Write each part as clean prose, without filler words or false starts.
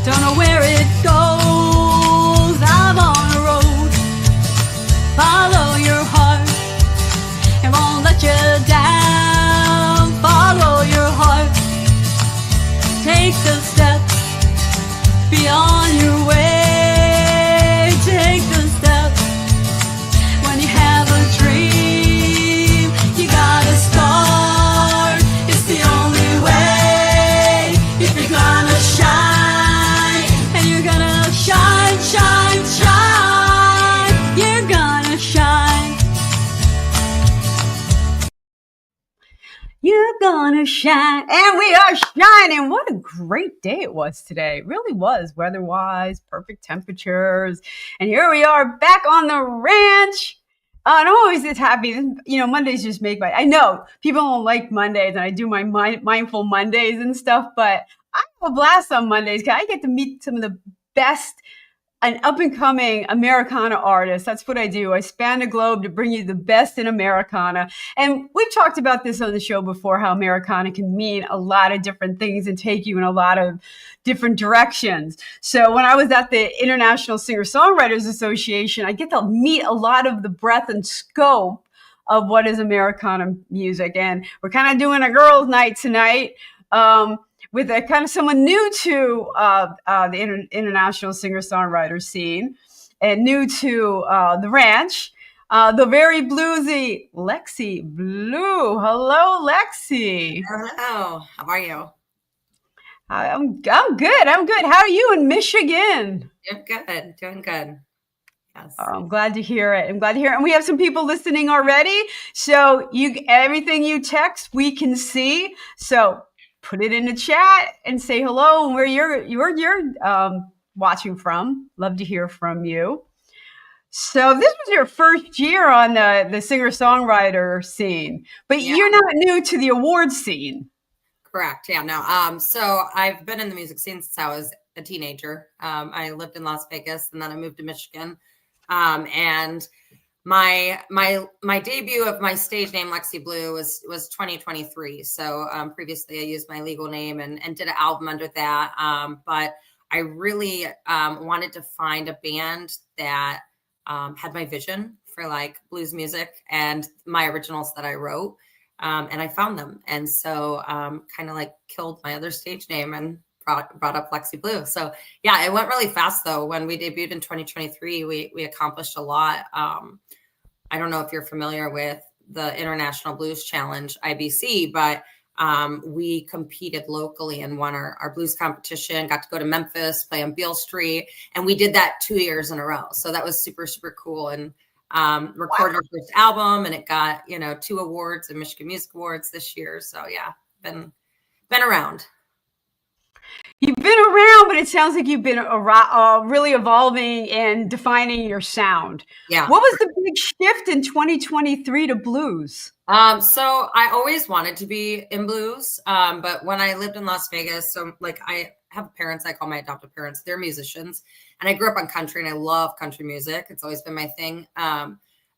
Don't know where it goes. I'm on a road. Follow your heart. It won't let you down. Follow your heart. Take the steps beyond your way. Take the steps. When you have a dream, you gotta start. It's the only way. If you're gonna shine, and you're gonna shine, shine, shine. You're gonna shine. You're gonna shine. And we are shining. What a great day it was today. It really was, weather-wise, perfect temperatures. And here we are back on the ranch. And I'm always just happy. Mondays just make I know people don't like Mondays, and I do my mindful Mondays and stuff, but I have a blast on Mondays because I get to meet some of the best and up-and-coming Americana artists. That's what I do. I span the globe to bring you the best in Americana. And we've talked about this on the show before, how Americana can mean a lot of different things and take you in a lot of different directions. So when I was at the International Singer-Songwriters Association, I get to meet a lot of the breadth and scope of what is Americana music. And we're kind of doing a girls' night tonight. With a kind of someone new to the international singer-songwriter scene and new to the ranch, the very bluesy Lexie Blue. Hello, Lexie. Hello. How are you? I'm good. I'm good. How are you in Michigan? Doing good. Doing good. Yes. I'm glad to hear it. And we have some people listening already. So everything you text, we can see. So put it in the chat and say hello and where you're watching from. Love to hear from you. So this was your first year on the singer-songwriter scene, but You're not new to the award scene. Correct. Yeah. No. So I've been in the music scene since I was a teenager. I lived in Las Vegas, and then I moved to Michigan. And my debut of my stage name Lexie Blue was 2023. So previously I used my legal name and did an album under that. But I really wanted to find a band that had my vision for like blues music and my originals that I wrote. And I found them. And so kind of like killed my other stage name and brought up Lexie Blue. So yeah, it went really fast though. When we debuted in 2023, we accomplished a lot. I don't know if you're familiar with the International Blues Challenge, IBC, but we competed locally and won our blues competition, got to go to Memphis, play on Beale Street. And we did that 2 years in a row. So that was super, super cool. And recorded our first album, and it got, 2 awards, the Michigan Music Awards this year. So yeah, been around. You've been around, but it sounds like you've been really evolving and defining your sound. Yeah. What was the big shift in 2023 to blues? So I always wanted to be in blues. But when I lived in Las Vegas, so like I have parents, I call my adoptive parents, they're musicians. And I grew up on country, and I love country music. It's always been my thing. I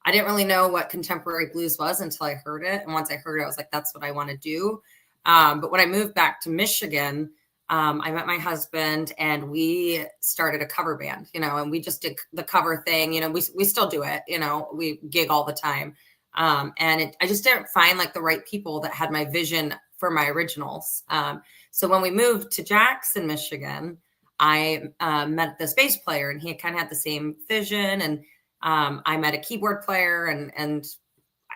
didn't really know what contemporary blues was until I heard it. And once I heard it, I was like, that's what I want to do. But when I moved back to Michigan, I met my husband, and we started a cover band, and we just did the cover thing. We still do it, we gig all the time. I just didn't find like the right people that had my vision for my originals. So when we moved to Jackson, Michigan, I met this bass player, and he kind of had the same vision. And I met a keyboard player, and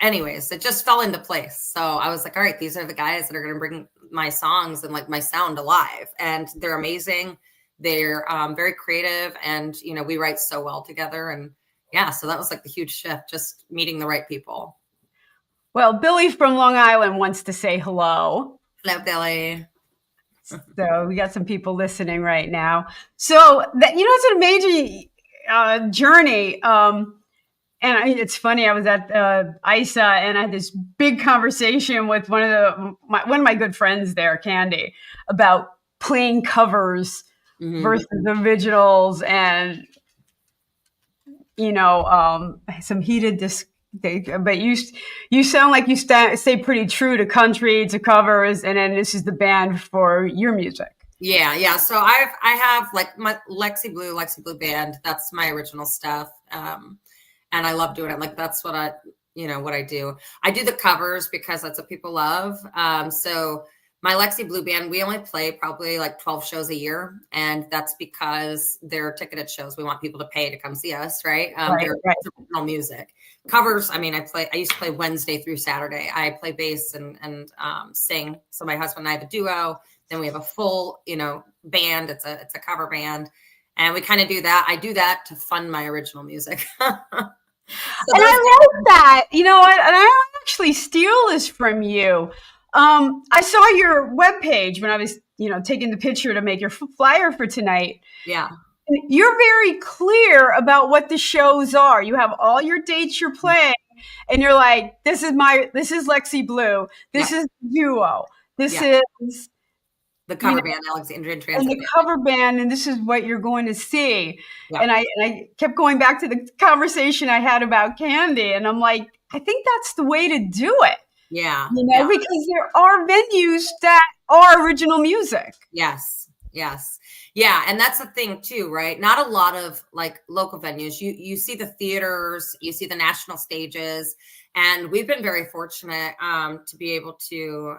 anyways, it just fell into place. So I was like, all right, these are the guys that are going to bring my songs and like my sound alive. And they're amazing. They're very creative, and, we write so well together. And yeah, so that was like the huge shift, just meeting the right people. Well, Billy from Long Island wants to say hello. Hello, Billy. So we got some people listening right now. So it's an amazing journey. And it's funny. I was at ISA, and I had this big conversation with one of my good friends there, Candy, about playing covers versus originals, and some heated but you sound like you stay pretty true to country, to covers, and then this is the band for your music. Yeah. So I have like my Lexie Blue band. That's my original stuff. And I love doing it. Like that's what what I do. I do the covers because that's what people love. So my Lexie Blue band, we only play probably like 12 shows a year. And that's because they're ticketed shows. We want people to pay to come see us, right? They're original music. Covers, I mean, I used to play Wednesday through Saturday. I play bass and sing. So my husband and I have a duo. Then we have a full, band. It's a cover band. And we kind of do that. I do that to fund my original music. And I love that. You know what? And I actually steal this from you. I saw your webpage when I was, taking the picture to make your flyer for tonight. Yeah. You're very clear about what the shows are. You have all your dates you're playing, and you're like, this is Lexie Blue. This is Duo. This is the cover band, Alexandrian Transfer. And the cover band, and this is what you're going to see. Yeah. And I kept going back to the conversation I had about Candy, and I'm like, I think that's the way to do it. Yeah. Because there are venues that are original music. Yes. Yeah. And that's the thing too, right? Not a lot of like local venues. You see the theaters, you see the national stages, and we've been very fortunate to be able to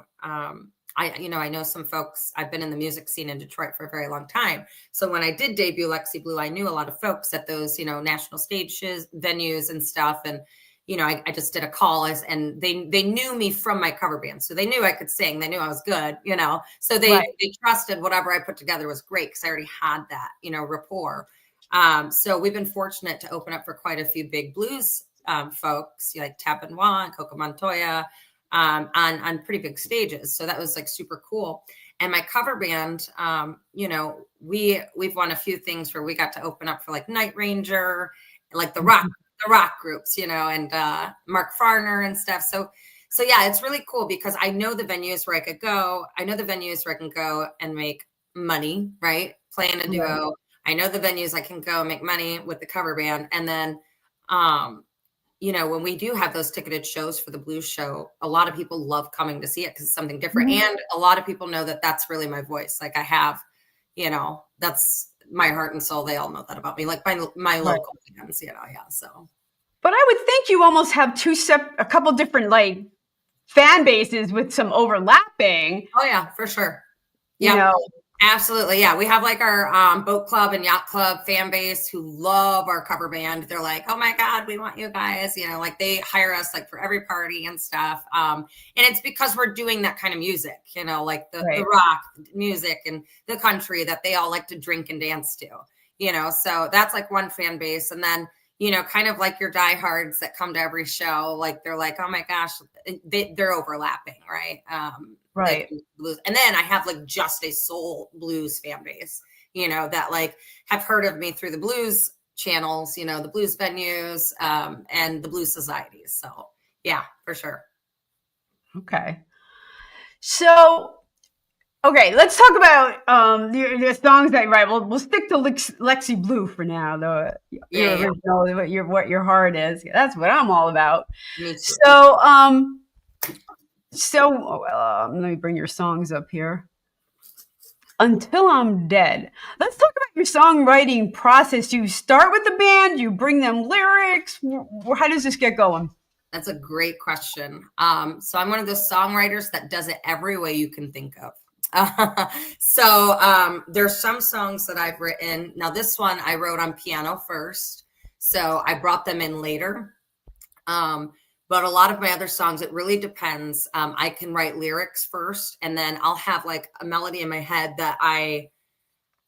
I know some folks. I've been in the music scene in Detroit for a very long time. So when I did debut Lexie Blue, I knew a lot of folks at those, national stages, venues and stuff. And, I just did a call and they knew me from my cover band. So they knew I could sing. They knew I was good, so they trusted whatever I put together was great because I already had that, rapport. So we've been fortunate to open up for quite a few big blues folks like Tap and Juan, Coco Montoya, on pretty big stages. So that was like super cool. And my cover band, we've won a few things where we got to open up for like Night Ranger, like the rock groups, and Mark Farner and stuff. So yeah, it's really cool because I know the venues where I could go. I know the venues where I can go and make money, right? Playing a duo. Right. I know the venues I can go and make money with the cover band. And then, when we do have those ticketed shows for the blues show, a lot of people love coming to see it because it's something different. Mm-hmm. And a lot of people know that that's really my voice. Like I have, that's my heart and soul. They all know that about me. Like my local bands, yeah. So, but I would think you almost have a couple different like fan bases with some overlapping. Oh yeah, for sure. Yeah. Absolutely. Yeah. We have like our boat club and yacht club fan base who love our cover band. They're like, oh my God, we want you guys, like they hire us like for every party and stuff. And it's because we're doing that kind of music, like the rock music and the country that they all like to drink and dance to, so that's like one fan base. And then, kind of like your diehards that come to every show, like they're like, oh my gosh, they're overlapping. Right. Right. Like blues. And then I have like just a soul blues fan base, that like have heard of me through the blues channels, the blues venues, and the blues societies. So yeah, for sure. Okay. So, let's talk about the songs that you write. We'll stick to Lexie Blue for now, though. What your heart is. That's what I'm all about. Me too. So, let me bring your songs up here. Until I'm Dead. Let's talk about your songwriting process. You start with the band, you bring them lyrics. How does this get going? That's a great question. So I'm one of those songwriters that does it every way you can think of. So there's some songs that I've written. Now this one I wrote on piano first. So I brought them in later. But a lot of my other songs, it really depends. I can write lyrics first, and then I'll have like a melody in my head that I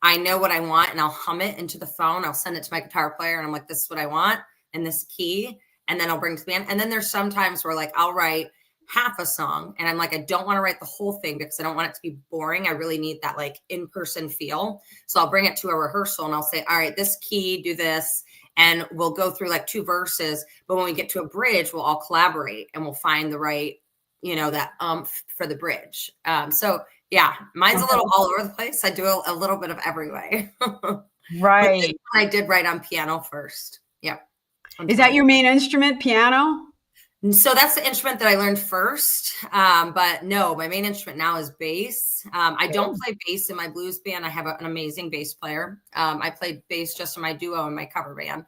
know what I want, and I'll hum it into the phone. I'll send it to my guitar player, and I'm like, this is what I want in this key. And then I'll bring it to the band. And then there's some times where like I'll write half a song, and I'm like, I don't want to write the whole thing because I don't want it to be boring. I really need that like in-person feel. So I'll bring it to a rehearsal, and I'll say, all right, this key, do this. And we'll go through like 2 verses, but when we get to a bridge, we'll all collaborate and we'll find the right, that for the bridge. So yeah, mine's a little all over the place. I do a little bit of every way. Right. I did write on piano first. Yeah. Is that your main instrument, piano? So that's the instrument that I learned first. But no, my main instrument now is bass. I don't play bass in my blues band. I have an amazing bass player. I played bass just in my duo and my cover band.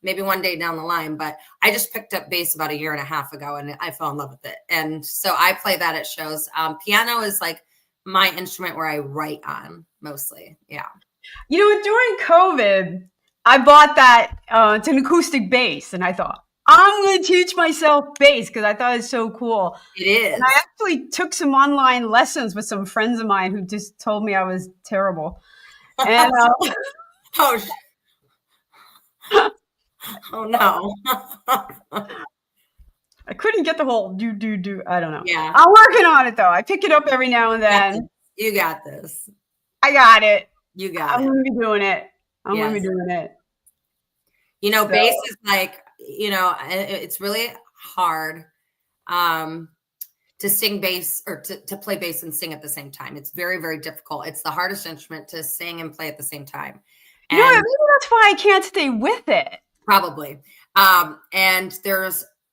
Maybe one day down the line, but I just picked up bass about a year and a half ago and I fell in love with it. And so I play that at shows. Piano is like my instrument where I write on mostly. Yeah. During COVID, I bought that. It's an acoustic bass, and I thought I'm going to teach myself bass because I thought it's so cool. It is. And I actually took some online lessons with some friends of mine who just told me I was terrible. And oh, oh no. I couldn't get the whole do. I don't know. Yeah. I'm working on it though. I pick it up every now and then. You got this. I got it. You got I'm it. going to be doing it. I'm going to be doing it. Bass is like, it's really hard to sing bass or to play bass and sing at the same time. It's very, very difficult. It's the hardest instrument to sing and play at the same time. And maybe that's why I can't stay with it. Probably.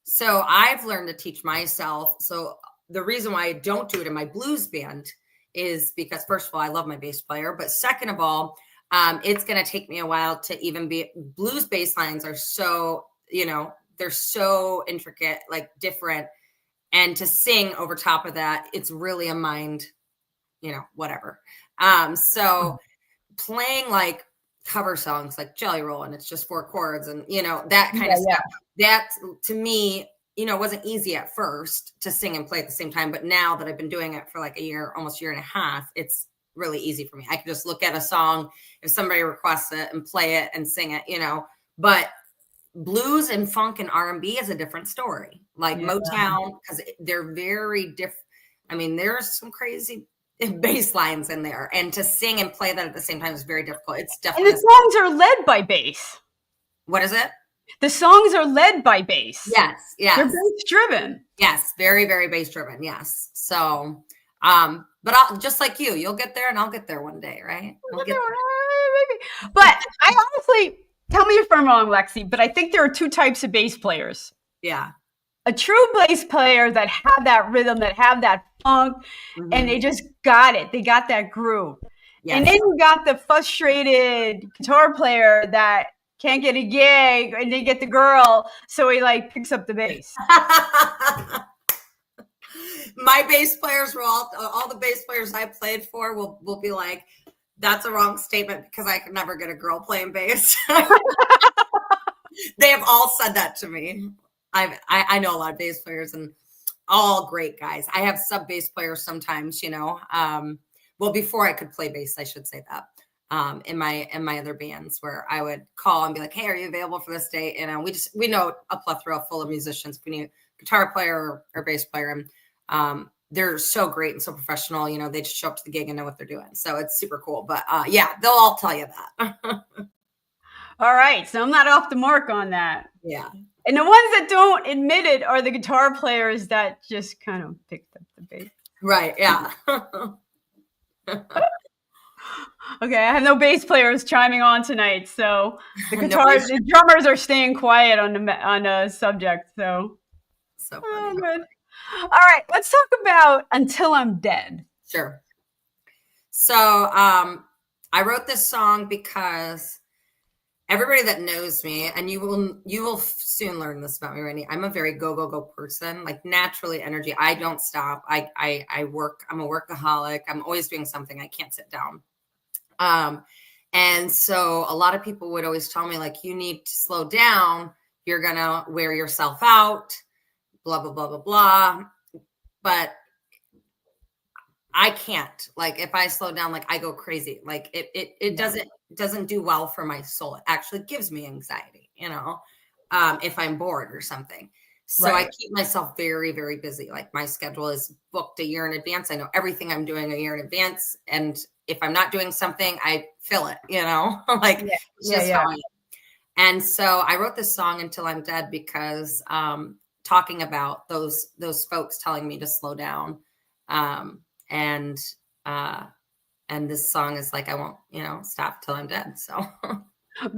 So I've learned to teach myself. So the reason why I don't do it in my blues band is because, first of all, I love my bass player. But second of all, it's going to take me a while to even be. Blues bass lines are so, they're so intricate, like different. And to sing over top of that, it's really a mind, whatever. So playing like cover songs like Jelly Roll and it's just 4 chords and, that kind of stuff. That to me, wasn't easy at first to sing and play at the same time. But now that I've been doing it for like a year, almost a year and a half, it's really easy for me. I can just look at a song if somebody requests it and play it and sing it, but blues and funk and R&B is a different story. Like Motown, because they're very different. I mean, there's some crazy bass lines in there, and to sing and play that at the same time is very difficult. It's definitely. And the songs are led by bass. What is it? The songs are led by bass. Yes. They're bass driven. Yes, very, very bass driven. Yes. So, but I'll just like you'll get there, and I'll get there one day, right? Maybe. But I honestly, tell me if I'm wrong, Lexie, but I think there are 2 types of bass players. Yeah. A true bass player that have that rhythm, that have that funk, and they just got it. They got that groove. Yes. And then you got the frustrated guitar player that can't get a gig and they get the girl, so he like picks up the bass. My bass players were all the bass players I played for will be like, that's a wrong statement because I could never get a girl playing bass. They have all said that to me. I know a lot of bass players and all great guys. I have sub bass players sometimes, well, before I could play bass, I should say that. In my other bands where I would call and be like, hey, are you available for this date? And we know a plethora full of musicians. We need a guitar player or bass player. And they're so great and so professional. They just show up to the gig and know what they're doing. So it's super cool. But they'll all tell you that. All right. So I'm not off the mark on that. Yeah. And the ones that don't admit it are the guitar players that just kind of picked up the bass. Right. Yeah. Okay, I have no bass players chiming on tonight, so the drummers are staying quiet on the subject. So funny. Oh, good. All right, let's talk about Until I'm Dead. Sure. So I wrote this song because everybody that knows me, and you will soon learn this about me, Randie. I'm a very go person, like naturally energy. I don't stop. I work. I'm a workaholic. I'm always doing something. I can't sit down. And so a lot of people would always tell me like, you need to slow down. You're going to wear yourself out, blah, blah, blah, blah, blah. But I can't. Like if I slow down, like I go crazy. Like it doesn't do well for my soul. It actually gives me anxiety, if I'm bored or something. So I keep myself very, very busy. Like my schedule is booked a year in advance. I know everything I'm doing a year in advance. And if I'm not doing something, I fill it, like just how I am. And so I wrote this song Until I'm Dead because talking about those folks telling me to slow down. And this song is like, I won't, stop till I'm dead. So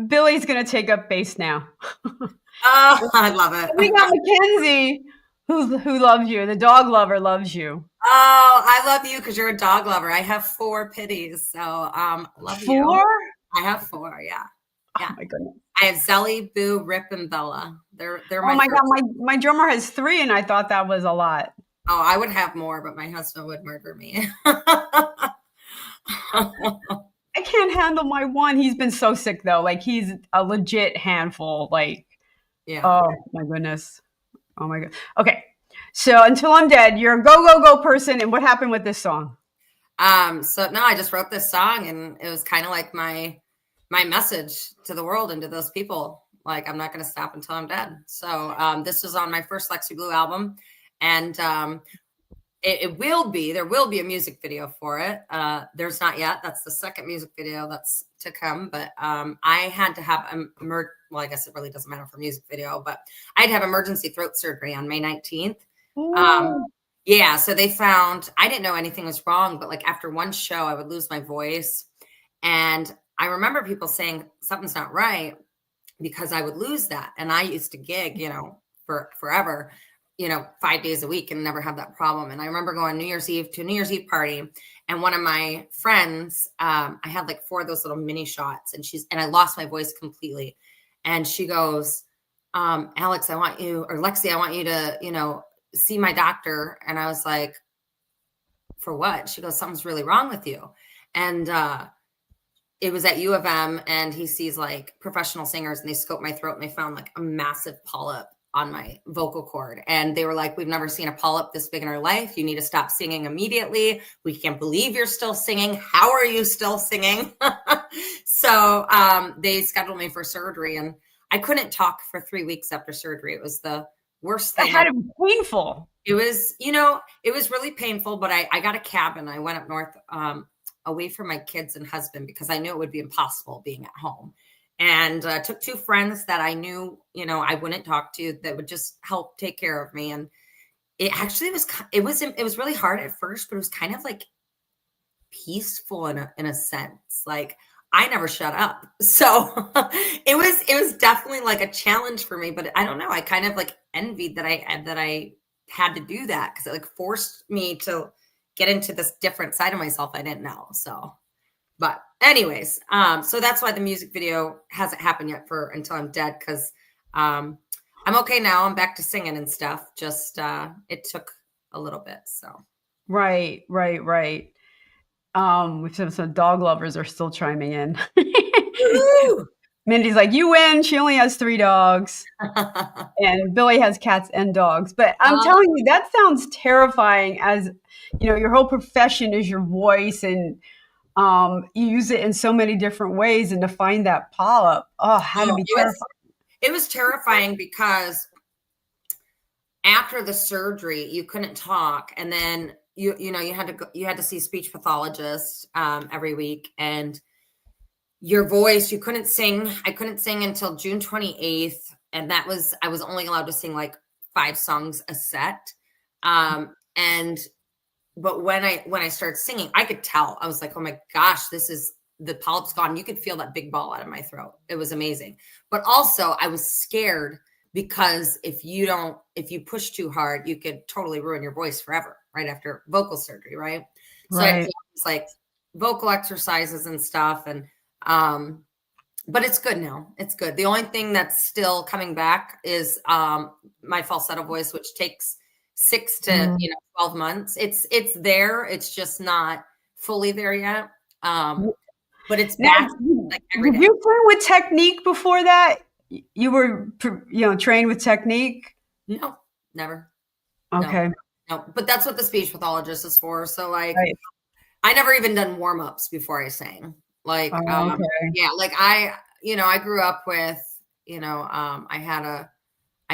Billy's gonna take up bass now. Oh, I love it. We got Mackenzie, who loves you. The dog lover loves you. Oh, I love you because you're a dog lover. I have 4 pitties, so love you. 4? I have 4, yeah, Oh yeah. my goodness. I have Zelly, Boo, Rip, and Bella. They're Oh my my 3. god, my drummer has 3, and I thought that was a lot. Oh, I would have more, but my husband would murder me. I can't handle my 1. He's been so sick though. Like he's a legit handful. Like, Yeah. oh my goodness. Oh my god. Okay. So Until I'm Dead, you're a go go go person, and what happened with this song? So no, I just wrote this song, and it was kind of like my message to the world and to those people. Like, I'm not going to stop until I'm dead. So this was on my first Lexie Blue album, and there will be a music video for it. There's not yet. That's the second music video that's to come. But I had to have well, I guess it really doesn't matter for music video, but I had to have emergency throat surgery on May 19th. Yeah, so they found, I didn't know anything was wrong, but like after one show, I would lose my voice. And I remember people saying something's not right because I would lose that. And I used to gig, for forever, 5 days a week and never have that problem. And I remember going New Year's Eve to a New Year's Eve party. And one of my friends, I had like 4 of those little mini shots, and I lost my voice completely. And she goes, Alex, Lexie, I want you to, see my doctor. And I was like, for what? She goes, something's really wrong with you. And it was at U of M, and he sees like professional singers, and they scoped my throat, and they found like a massive polyp on my vocal cord. And they were like, we've never seen a polyp this big in our life. You need to stop singing immediately. We can't believe you're still singing. How are you still singing? So they scheduled me for surgery, and I couldn't talk for 3 weeks after surgery. It was the worst thing. It had to be painful. It was, it was really painful, but I got a cabin. I went up north, away from my kids and husband, because I knew it would be impossible being at home. And took 2 friends that I knew, I wouldn't talk to, that would just help take care of me. And it actually it was really hard at first, but it was kind of like peaceful in a sense. Like, I never shut up. So it was definitely like a challenge for me, but I don't know. I kind of like envied that I had to do that, because it like forced me to get into this different side of myself I didn't know. So, but anyways, so that's why the music video hasn't happened yet for Until I'm Dead, because I'm okay now. I'm back to singing and stuff. Just it took a little bit. So Right. Some dog lovers are still chiming in. Mindy's like, you win. She only has 3 dogs. And Billy has cats and dogs. But I'm telling you, that sounds terrifying, as, your whole profession is your voice, and you use it in so many different ways, and to find that polyp, had to be terrifying. It was terrifying because after the surgery, you couldn't talk. And then you had to see a speech pathologist every week, and your voice, you couldn't sing. I couldn't sing until June 28th. And I was only allowed to sing like 5 songs a set. But when I started singing, I could tell. I was like, oh my gosh, the polyp's gone. You could feel that big ball out of my throat. It was amazing. But also I was scared, because if you push too hard, you could totally ruin your voice forever right after vocal surgery. Right. So I did like vocal exercises and stuff. And, but it's good now. It's good. The only thing that's still coming back is my falsetto voice, which takes 6 to 12 months. It's there. It's just not fully there yet. But it's back. Like every day. Did you train with technique before that? You were, trained with technique? No, never. Okay. No, but that's what the speech pathologist is for. So like, I never even done warm-ups before I sang. Like, yeah, like I grew up with, I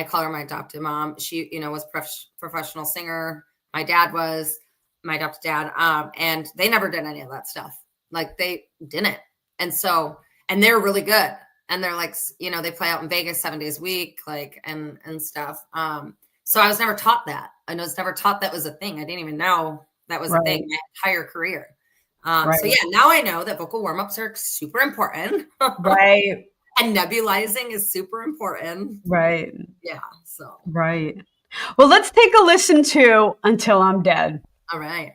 call her my adopted mom. She, was professional singer. My dad was my adopted dad. And they never did any of that stuff. Like, they didn't. And they're really good. And they're like, they play out in Vegas 7 days a week, like, and stuff. So I was never taught that. I was never taught that was a thing. I didn't even know that was a thing my entire career. So yeah, now I know that vocal warm-ups are super important. Right. And nebulizing is super important. Right. Yeah. So. Right. Well, let's take a listen to Until I'm Dead. All right.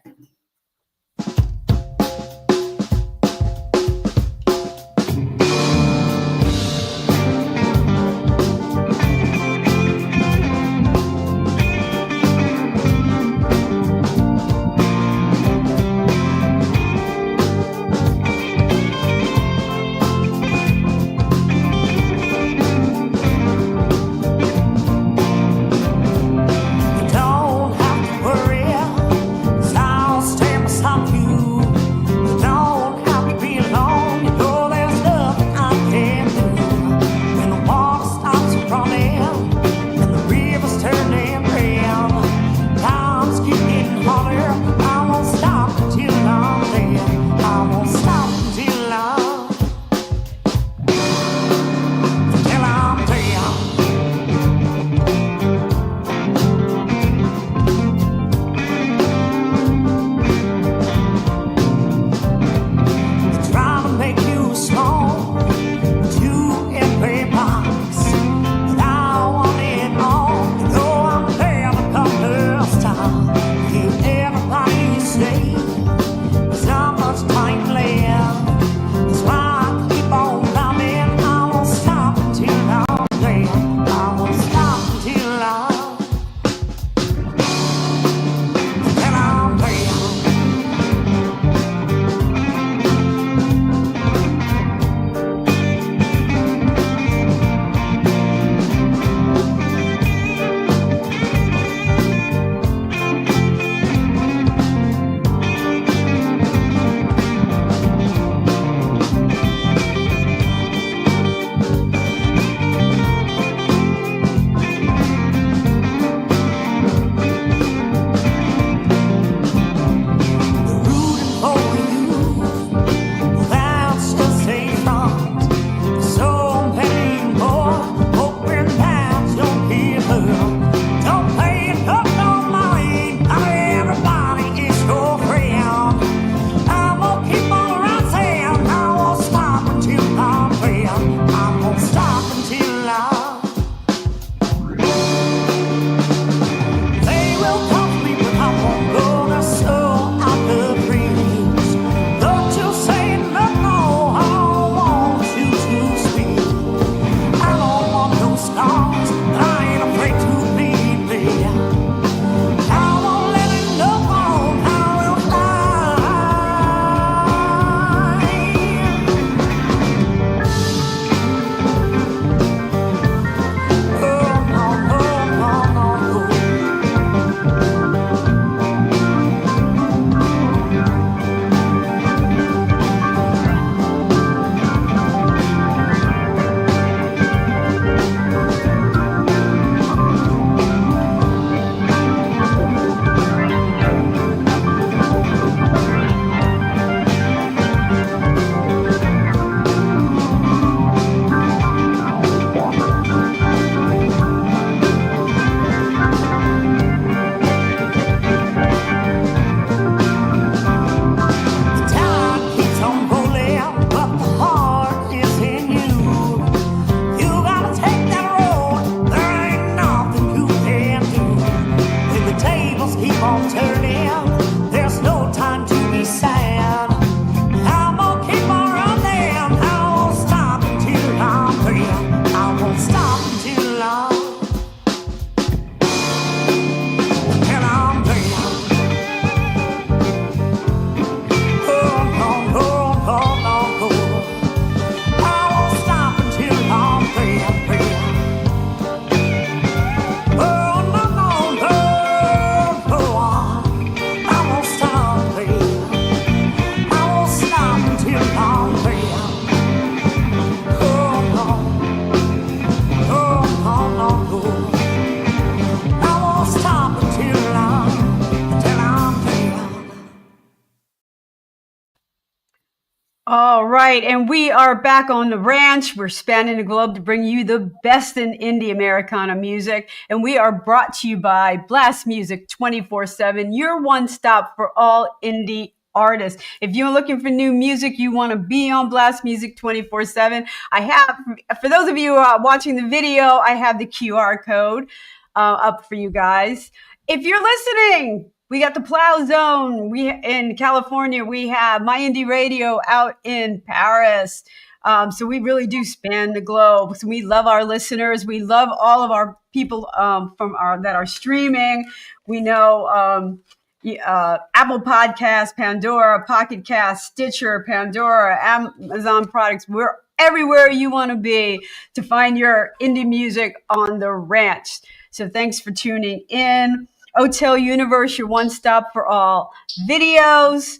All right, and we are back on the ranch. We're spanning the globe to bring you the best in indie Americana music, and we are brought to you by Blast Music 24/7, your one stop for all indie artists. If you're looking for new music, you want to be on Blast Music 24/7. I have, for those of you watching the video, I have the QR code up for you guys. If you're listening, we got the Plow Zone. We in California. We have My Indie Radio out in Paris. So we really do span the globe. So we love our listeners. We love all of our people that are streaming. We know Apple Podcasts, Pandora, Pocket Cast, Stitcher, Pandora, Amazon products. We're everywhere you want to be to find your indie music on the ranch. So thanks for tuning in. Hotel Universe, your one stop for all videos.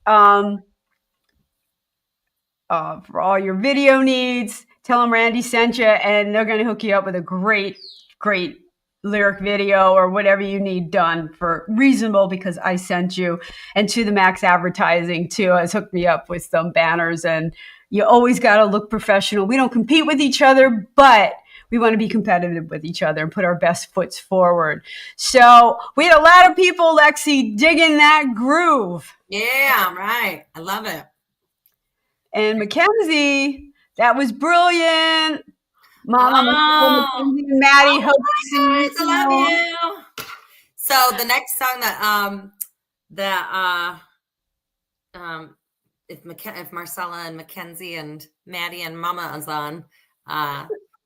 For all your video needs, tell them Randie sent you, and they're going to hook you up with a great lyric video or whatever you need done for reasonable, because I sent you. And To The Max Advertising too has hooked me up with some banners, and you always got to look professional. We don't compete with each other, but we want to be competitive with each other and put our best foots forward. So we had a lot of people, Lexie, digging that groove. Yeah, right. I love it. And Mackenzie, that was brilliant. Mama, Mackenzie and Maddie, hope to see you. I love you. So the next song if Marcella and Mackenzie and Maddie and Mama is on,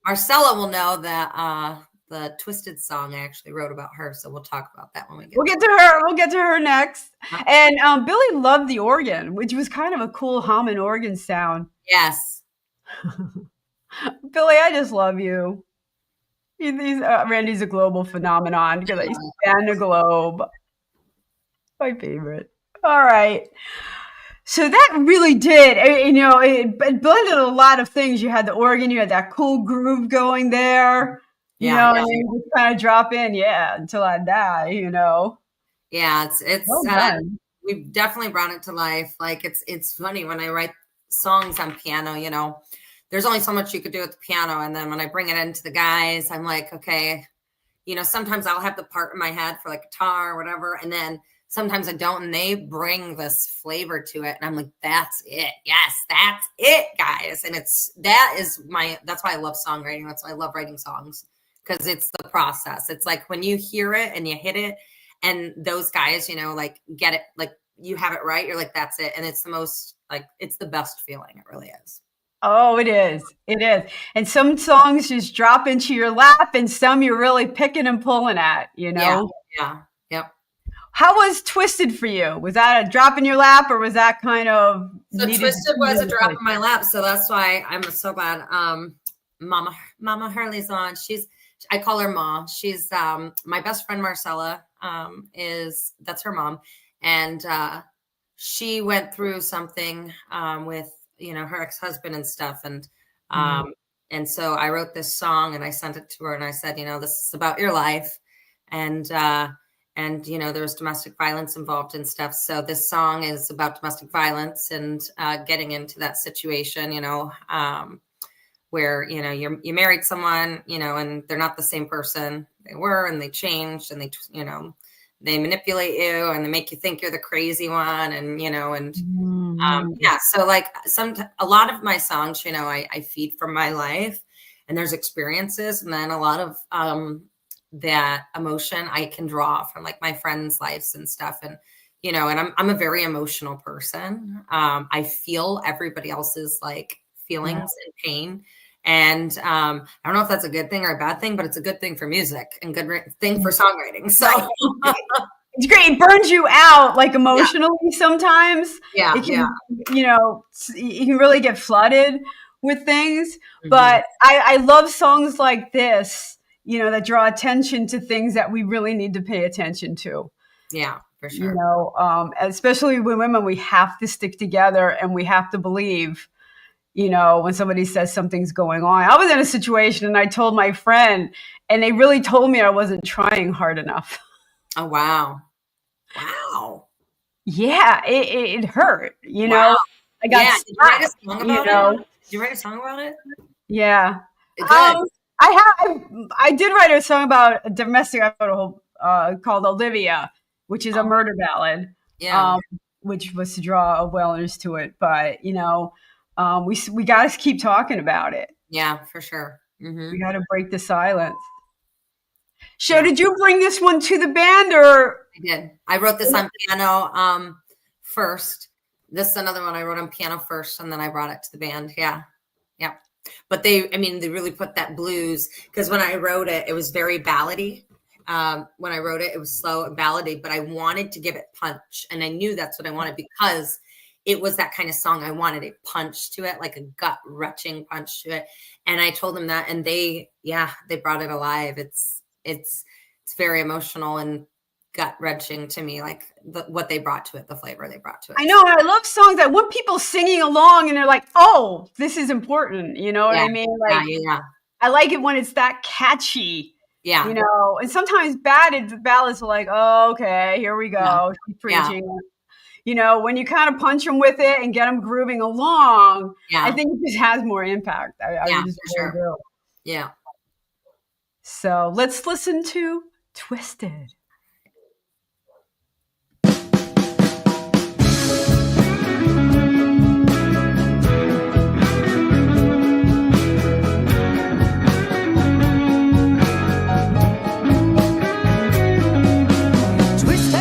Marcella will know that the Twisted song I actually wrote about her. So we'll talk about that when we get. We'll get to her. We'll get to her next. And Billy loved the organ, which was kind of a cool humming organ sound. Yes. Billy, I just love you. Randie's a global phenomenon because I span the globe. My favorite. All right. So that really did, it blended a lot of things. You had the organ, you had that cool groove going there. You just kind of drop in, until I die, Yeah, it's we've definitely brought it to life. Like it's funny when I write songs on piano, there's only so much you could do with the piano. And then when I bring it into the guys, I'm like, okay, sometimes I'll have the part in my head for like guitar or whatever. And then sometimes I don't, and they bring this flavor to it. And I'm like, that's it. Yes, that's it, guys. And that's why I love songwriting. That's why I love writing songs. Because it's the process. It's like when you hear it and you hit it, and those guys, like get it, like you have it right. You're like, that's it. And it's the most, like, it's the best feeling. It really is. Oh, it is. It is. And some songs just drop into your lap, and some you're really picking and pulling at, Yeah. Yep. How was Twisted for you? Was that a drop in your lap, or was that kind of... So Twisted was a drop in my lap. So that's why I'm so glad Mama Hurley's on. I call her Ma. She's my best friend Marcella that's her mom. And she went through something with, her ex-husband and stuff. And and so I wrote this song and I sent it to her and I said, this is about your life. And there was domestic violence involved and stuff. So this song is about domestic violence and getting into that situation, where, you married someone, and they're not the same person they were, and they changed, and they manipulate you and they make you think you're the crazy one. And, so like a lot of my songs, I feed from my life, and there's experiences. And then a lot of that emotion I can draw from like my friends' lives and stuff. And, and I'm a very emotional person. I feel everybody else's like feelings and pain. And I don't know if that's a good thing or a bad thing, but it's a good thing for music and good thing for songwriting. So it's great. It burns you out like emotionally sometimes. Yeah. It can, you can really get flooded with things. Mm-hmm. But I love songs like this, that draw attention to things that we really need to pay attention to. Yeah, for sure. Especially when women, we have to stick together and we have to believe. When somebody says something's going on. I was in a situation and I told my friend, and they really told me I wasn't trying hard enough. Oh, wow. Wow. Yeah, it hurt, Wow. I got Did you write a song about it? Did you write a song about it? Yeah. Good. I did write a song about a domestic called Olivia, which is a murder ballad. Yeah. which was to draw awareness to it. But we got to keep talking about it. Yeah, for sure. Mm-hmm. We got to break the silence. So, did you bring this one to the band, or? I did. I wrote this on piano first. This is another one I wrote on piano first, and then I brought it to the band. Yeah. But they really put that blues, because when I wrote it, it was very ballady. When I wrote it, it was slow and ballady, but I wanted to give it punch, and I knew that's what I wanted because it was that kind of song. I wanted a punch to it, like a gut wrenching punch to it. And I told them that, and they brought it alive. It's very emotional and gut wrenching to me, like what they brought to it, the flavor they brought to it. I know. I love songs that want people singing along and they're like, oh, this is important. You know what I mean? Like, I like it when it's that catchy. Yeah. And sometimes ballads are like, oh, okay, here we go. She's preaching. When you kind of punch them with it and get them grooving along, I think it just has more impact. I just really do. Yeah. So let's listen to Twisted. Twist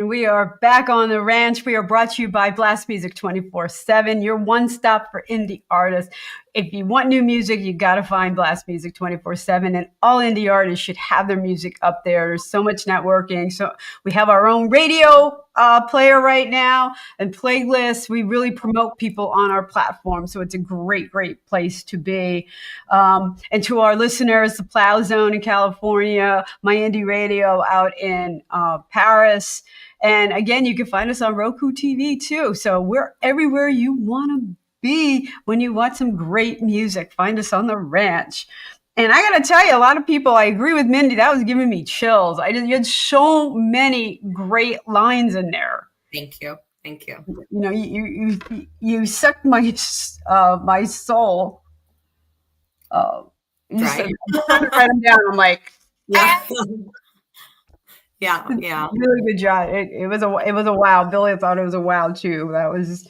and we are back on the ranch. We are brought to you by Blast Music 24/7, your one stop for indie artists. If you want new music, you got to find Blast Music 24/7, and all indie artists should have their music up there. There's so much networking. So we have our own radio player right now and playlists. We really promote people on our platform. So it's a great, great place to be. And to our listeners, the Plow Zone in California, My Indie Radio out in Paris. And again, you can find us on Roku TV too. So we're everywhere you want to be when you want some great music. Find us on the ranch. And I got to tell you, a lot of people, I agree with Mindy, that was giving me chills. You had so many great lines in there. Thank you. Thank you. You know, you sucked my my soul. You Right. said, I'm trying to write them down. I'm like, yeah. Yeah. Really good job. It was a wow. Billy thought it was a wow too. That was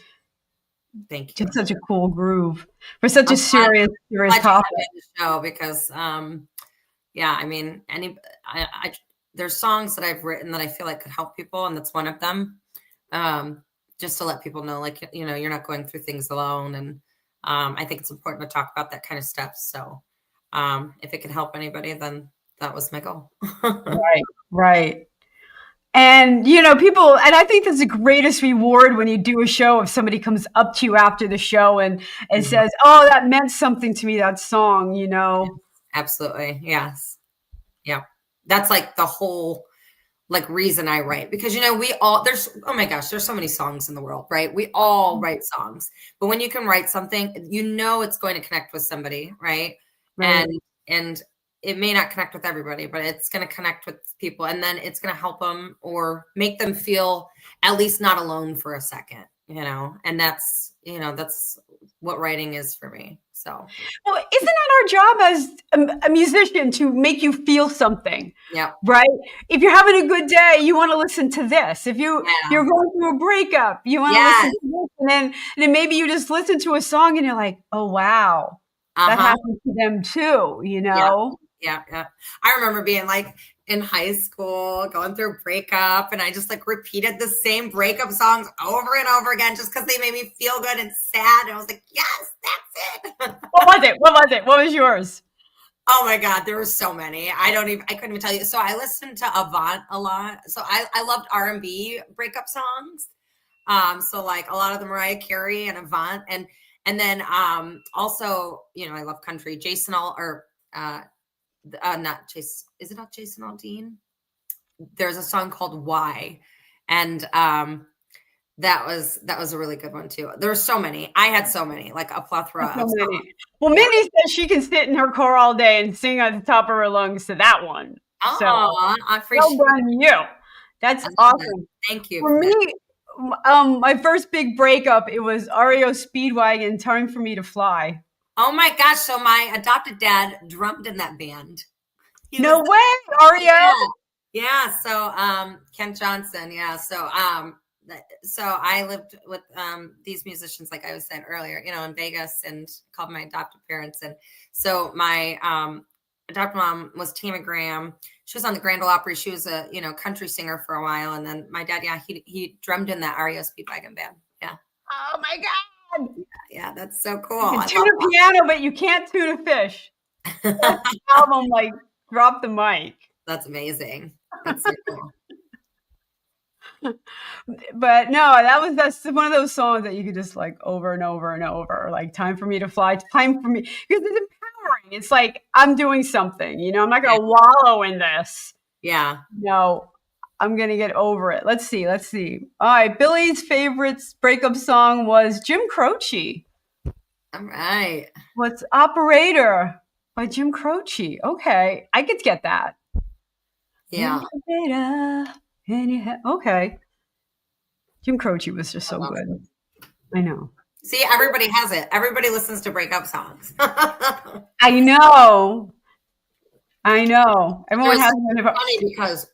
thank you. Just such a cool groove for such a serious topic. The show because yeah, I mean, there's songs that I've written that I feel like could help people, and that's one of them. Just to let people know, like, you know, you're not going through things alone, and I think it's important to talk about that kind of stuff. So if it can help anybody, then that was my goal. Right. And, you know, people, and I think that's the greatest reward when you do a show, if somebody comes up to you after the show and says, oh, that meant something to me, that song, you know? Absolutely. Yes. Yeah. That's like the whole like reason I write, because, you know, oh my gosh, there's so many songs in the world, right? We all write songs, but when you can write something, you know, it's going to connect with somebody. Right. And it may not connect with everybody, but it's going to connect with people, and then it's going to help them or make them feel at least not alone for a second, you know, and that's what writing is for me. So, well, isn't that our job as a musician, to make you feel something? Yeah. Right. If you're having a good day, you want to listen to this. If you're going through a breakup, you want to listen to this. And then maybe you just listen to a song and you're like, oh, wow, that happened to them too, you know? Yeah. I remember being like in high school, going through a breakup, and I just like repeated the same breakup songs over and over again just because they made me feel good and sad. And I was like, yes, that's it. What was it? What was yours? Oh my God, there were so many. I couldn't even tell you. So I listened to Avant a lot. So I loved R&B breakup songs. So like a lot of the Mariah Carey and Avant, and then also, you know, I love country. Not Chase. Is it not Jason Aldean? There's a song called "Why," and that was a really good one too. There were so many. I had so many, like a plethora of songs. Well, Mindy says she can sit in her car all day and sing at the top of her lungs to that one. Oh, I appreciate you. That's awesome. Thank you. For me, my first big breakup, it was REO Speedwagon, "Time for Me to Fly." Oh my gosh! So my adopted dad drummed in that band. No way, REO. Yeah. So Kent Johnson. Yeah. So I lived with these musicians, like I was saying earlier, you know, in Vegas, and called my adopted parents. And so my adopted mom was Tammy Graham. She was on the Grand Ole Opry. She was a, you know, country singer for a while. And then my dad, he drummed in that REO Speedwagon band. Yeah. Oh my God. Yeah, that's so cool. You can tune a piano, but you can't tune a fish. That album, like, drop the mic. That's amazing. That's so cool. But no, that's one of those songs that you could just like over and over and over, like "Time for Me to Fly," "Time for Me," because it's empowering. It's like, I'm doing something, you know, I'm not going to wallow in this. Yeah. No, I'm going to get over it. Let's see. All right. Billy's favorite breakup song was Jim Croce. All right. What's Operator by Jim Croce? Okay. I could get that. Yeah. Okay. Jim Croce was just so good. I know. See, everybody has it. Everybody listens to breakup songs. I know. Everyone has it. Funny because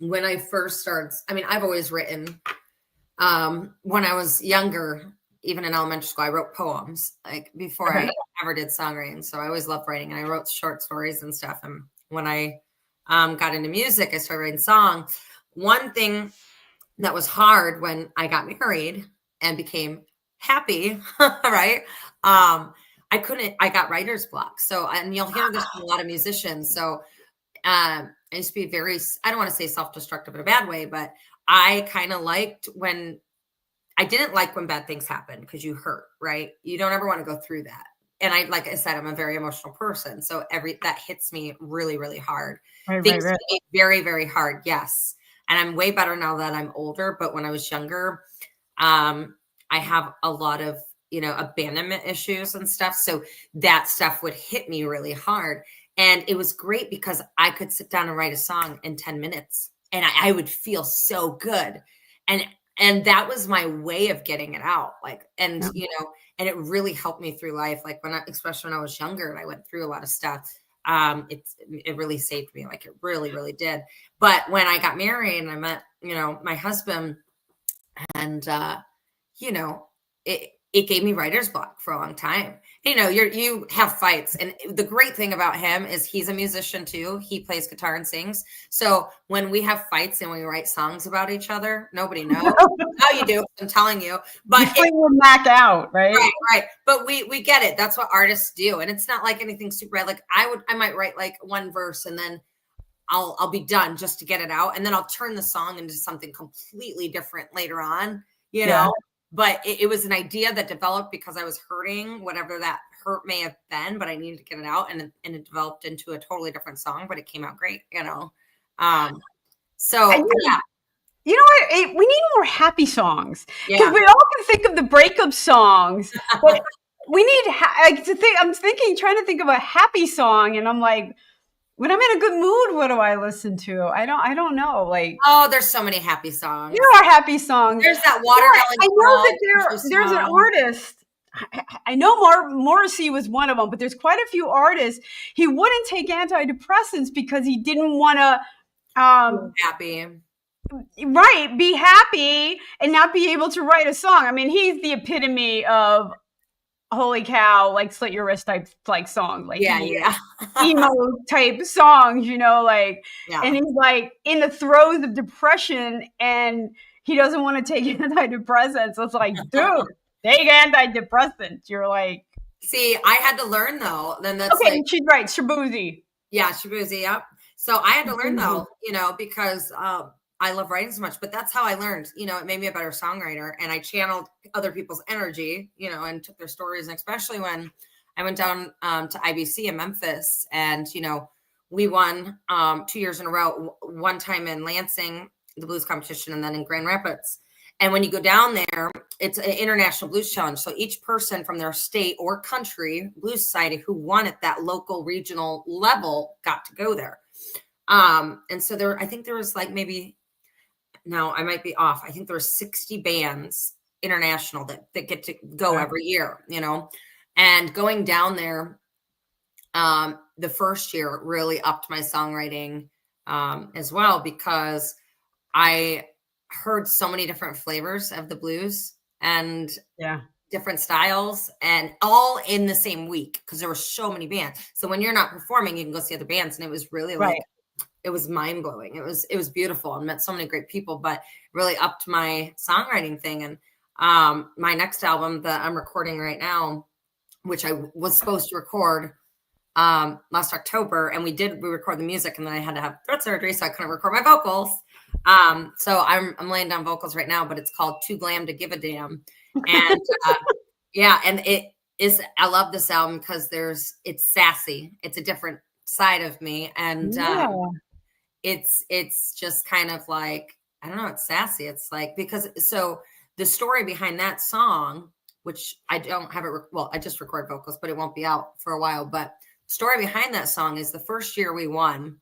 when I first started, I mean, I've always written. When I was younger, even in elementary school, I wrote poems, like before I ever did songwriting. So I always loved writing, and I wrote short stories and stuff. And when I got into music, I started writing songs. One thing that was hard when I got married and became happy, right? I got writer's block. So, and you'll hear this from a lot of musicians. So, I used to be I don't want to say self-destructive in a bad way, but I kind of I didn't like when bad things happen because you hurt, right? You don't ever want to go through that. And like I said, I'm a very emotional person. So that hits me really, really hard. Right, Things right. hit me very, very hard. Yes. And I'm way better now that I'm older. But when I was younger, I have a lot of, abandonment issues and stuff. So that stuff would hit me really hard. And it was great because I could sit down and write a song in 10 minutes and I would feel so good. And that was my way of getting it out. And it really helped me through life. Like especially when I was younger and I went through a lot of stuff, it really saved me. Like it really, really did. But when I got married and I met, my husband, and, it gave me writer's block for a long time. You have fights. And the great thing about him is he's a musician too. He plays guitar and sings. So when we have fights and we write songs about each other, nobody knows how you do. I'm telling you, but you fling your Mac out, right? Right. But we get it. That's what artists do. And it's not like anything super bad. Like I might write like one verse and then I'll be done just to get it out. And then I'll turn the song into something completely different later on, know? But it was an idea that developed because I was hurting, whatever that hurt may have been, but I needed to get it out. And it developed into a totally different song, but it came out great, So, yeah. You know what? We need more happy songs because we all can think of the breakup songs, but we need I'm trying to think of a happy song, and I'm like, when I'm in a good mood, what do I listen to? I don't know. Like, there's so many happy songs. There are happy songs. There's that Watermelon. I know that there's an artist. I know Morrissey was one of them, but there's quite a few artists. He wouldn't take antidepressants because he didn't want to happy. Right, be happy and not be able to write a song. I mean, he's the epitome of holy cow, like slit your wrist type like song, like emo type songs, and he's like in the throes of depression and he doesn't want to take antidepressants. So it's like, dude, take antidepressants. You're like, see, I had to learn though. Then that's okay. She's right, Shabuzi. Yeah, Shabuzi. Yep. So I had to learn though, because I love writing so much, but that's how I learned, it made me a better songwriter and I channeled other people's energy, and took their stories. And especially when I went down to IBC in Memphis and, we won 2 years in a row, one time in Lansing, the blues competition, and then in Grand Rapids. And when you go down there, it's an international blues challenge. So each person from their state or country blues society who won at that local regional level got to go there. And so I think there was like no, I might be off. I think there were 60 bands international that get to go every year, and going down there, the first year really upped my songwriting, as well, because I heard so many different flavors of the blues and different styles, and all in the same week because there were so many bands. So when you're not performing, you can go see other bands, and it was really it was mind blowing. It was beautiful. I met so many great people, but really upped my songwriting thing. And my next album that I'm recording right now, which I was supposed to record last October, and we record the music, and then I had to have throat surgery, so I couldn't record my vocals. So I'm laying down vocals right now, but it's called Too Glam to Give a Damn. And and it is. I love this album because it's sassy. It's a different side of me, and it's just kind of like, I don't know, it's sassy. It's like, so the story behind that song, which I don't have I just record vocals, but it won't be out for a while. But the story behind that song is the first year we won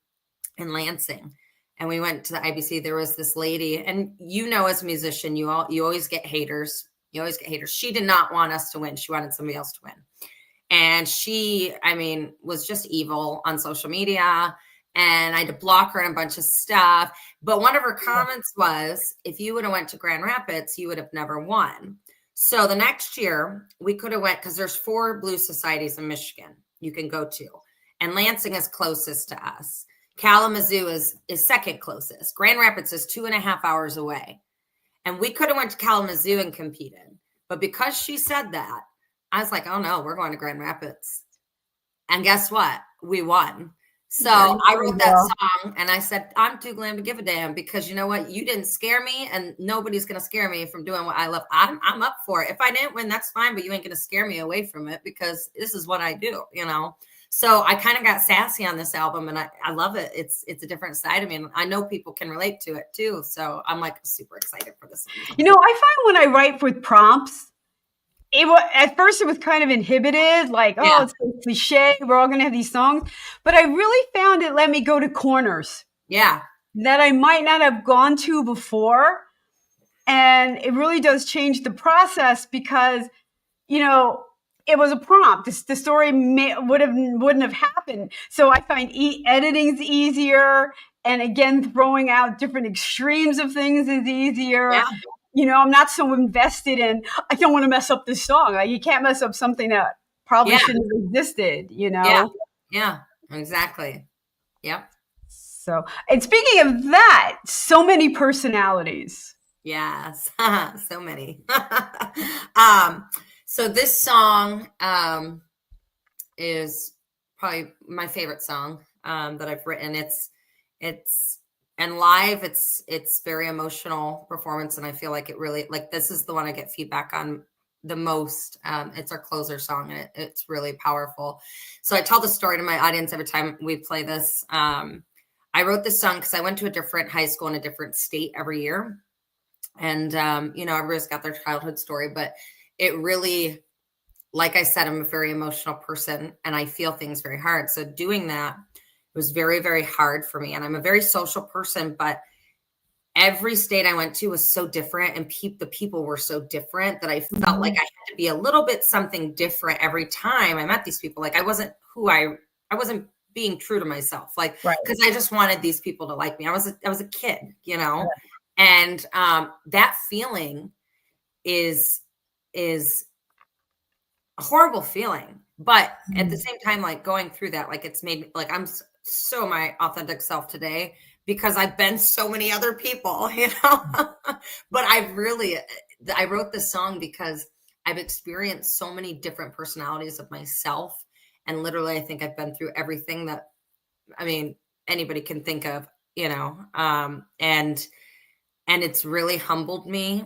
in Lansing and we went to the IBC, there was this lady, and as a musician, you always get haters. You always get haters. She did not want us to win. She wanted somebody else to win. And she, was just evil on social media. And I had to block her on a bunch of stuff. But one of her comments was, if you would have went to Grand Rapids, you would have never won. So the next year we could have went, because there's 4 blues societies in Michigan you can go to. And Lansing is closest to us. Kalamazoo is second closest. Grand Rapids is 2.5 hours away. And we could have went to Kalamazoo and competed. But because she said that, I was like, oh no, we're going to Grand Rapids. And guess what? We won. So I wrote that song and I said, I'm too glam to give a damn, because you know what? You didn't scare me, and nobody's going to scare me from doing what I love. I'm up for it. If I didn't win, that's fine, but you ain't going to scare me away from it, because this is what I do, you know? So I kind of got sassy on this album, and I love it. It's a different side of me, and I know people can relate to it too. So I'm like super excited for this one. You know, I find when I write with prompts, at first it was kind of inhibited, like, oh, it's so cliche, we're all going to have these songs. But I really found it let me go to corners. Yeah. That I might not have gone to before. And it really does change the process, because, you know, it was a prompt. The story wouldn't have happened. So I find editing's easier. And again, throwing out different extremes of things is easier. Yeah. You know, I'm not so invested in, I don't want to mess up this song. Like, you can't mess up something that probably shouldn't have existed, you know? Yeah, exactly. Yep. So, and speaking of that, so many personalities. Yes, so many. So this song is probably my favorite song that I've written. And live, it's very emotional performance, and I feel like it really, like, this is the one I get feedback on the most. It's our closer song, and it's really powerful. So I tell the story to my audience every time we play this. I wrote this song because I went to a different high school in a different state every year, and you know, everybody's got their childhood story, but it really, like I said, I'm a very emotional person, and I feel things very hard. So doing that was very, very hard for me. And I'm a very social person, but every state I went to was so different, and the people were so different that I felt like I had to be a little bit something different every time I met these people. Like, I wasn't I wasn't being true to myself, like, because I just wanted these people to like me. I was a kid, you know? Right. And that feeling is a horrible feeling. But at the same time, like, going through that, like, it's made me, like, I'm so my authentic self today, because I've been so many other people, you know. But I wrote this song because I've experienced so many different personalities of myself, and literally I think I've been through everything that, I mean, anybody can think of, you know. And it's really humbled me.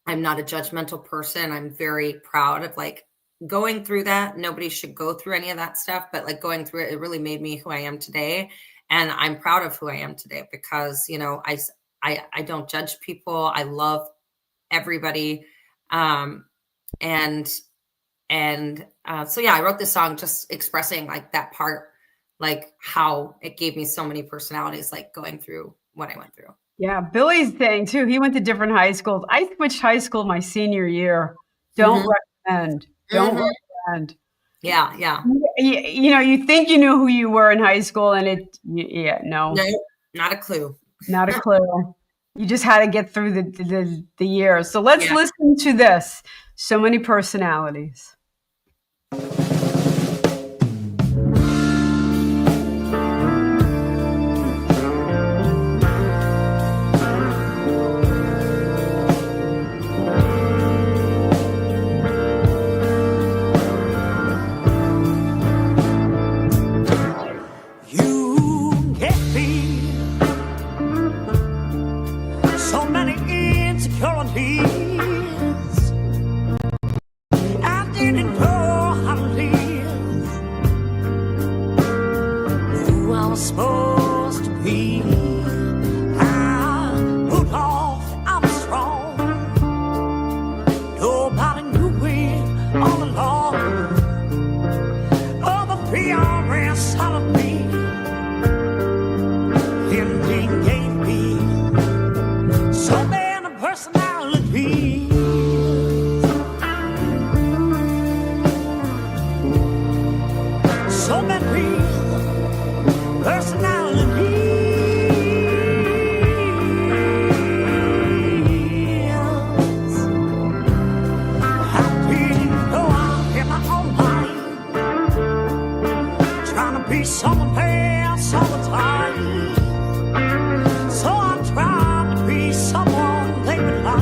I'm not a judgmental person. I'm very proud of, like, going through that. Nobody should go through any of that stuff, but, like, going through it, it really made me who I am today. And I'm proud of who I am today, because, you know, I don't judge people. I love everybody. So yeah, I wrote this song just expressing, like, that part, like, how it gave me so many personalities, like, going through what I went through. Yeah, Billy's thing too. He went to different high schools. I switched high school my senior year. Don't recommend. Don't recommend. Yeah. You know, you think you knew who you were in high school, and no, not a clue. Not a clue. You just had to get through the year. So let's listen to this. So many personalities. So I'm trying to be someone they would like.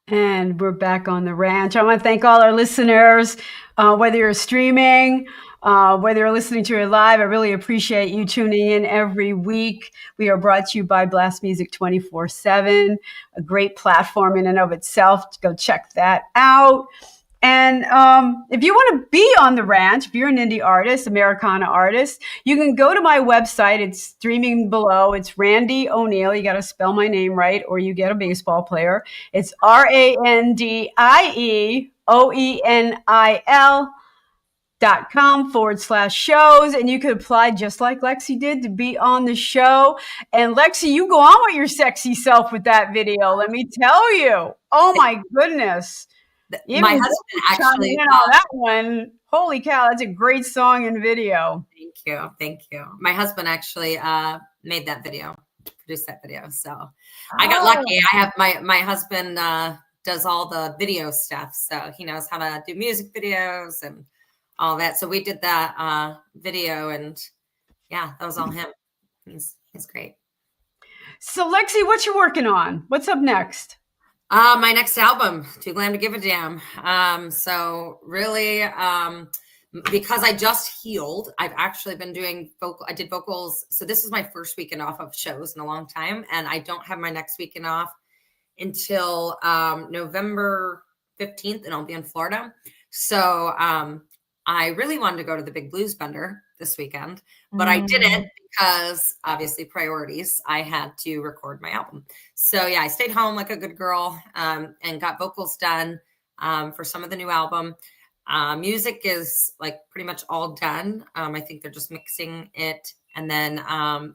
And we're back on the ranch. I want to thank all our listeners, whether you're streaming, whether you're listening to it live. I really appreciate you tuning in every week. We are brought to you by Blast Music 24/7, a great platform in and of itself. Go check that out. And if you want to be on the ranch, if you're an indie artist, Americana artist, you can go to my website. It's streaming below. It's Randie O'Neill. You got to spell my name right, or you get a baseball player. It's RandieO'Neill.com/shows. And you could apply just like Lexie did to be on the show. And Lexie, you go on with your sexy self with that video. Let me tell you. Oh my goodness. Even My husband actually in on that one. Holy cow, that's a great song and video. Thank you. My husband actually made that video, produced that video. So I got lucky. I have my husband does all the video stuff, so he knows how to do music videos and all that. So we did that video, and yeah, that was all him. He's great. So Lexie, what you working on? What's up next? My next album, Too Glam to Give a Damn. So really, because I just healed, I've actually been doing I did vocals. So this is my first weekend off of shows in a long time. And I don't have my next weekend off until November 15th, and I'll be in Florida. So I really wanted to go to the Big Blues Bender this weekend, but I didn't because obviously priorities. I had to record my album. So yeah, I stayed home like a good girl and got vocals done for some of the new album. Music is like pretty much all done. I think they're just mixing it. And then I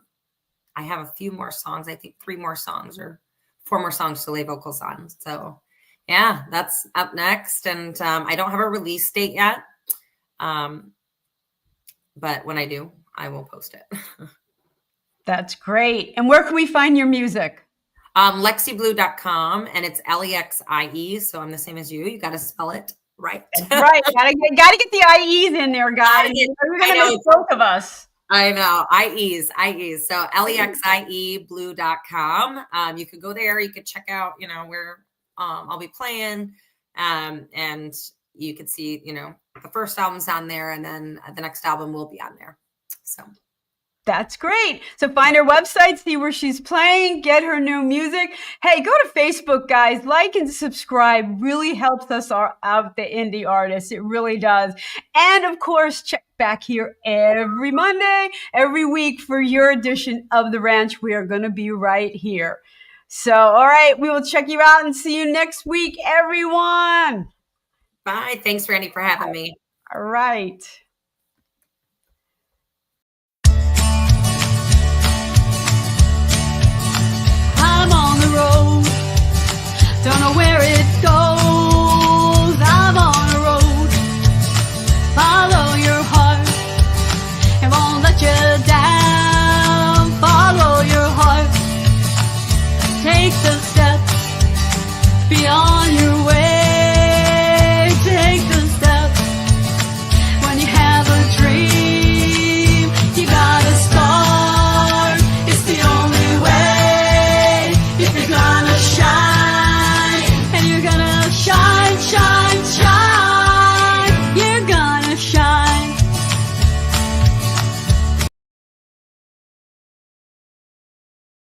have a few more songs. I think 3 more songs or 4 more songs to lay vocals on. So yeah, that's up next. And I don't have a release date yet. But when I do, I will post it. That's great. And where can we find your music? LexieBlue.com, and it's Lexie. So I'm the same as you. You got to spell it right. Right. Gotta get the IEs in there, guys. We're going to miss both of us. I know. IEs. So LexieBlue.com. You could go there. You could check out, where I'll be playing. And you could see, the first album's on there, and then the next album will be on there. So that's great. So find her website, see where she's playing, get her new music. Hey, go to Facebook, guys. Like and subscribe. Really helps us out, the indie artists. It really does. And of course, check back here every Monday, every week for your edition of The Ranch. We are going to be right here. So, all right, we will check you out and see you next week, everyone. Bye. Thanks, Randie, for having me. All right.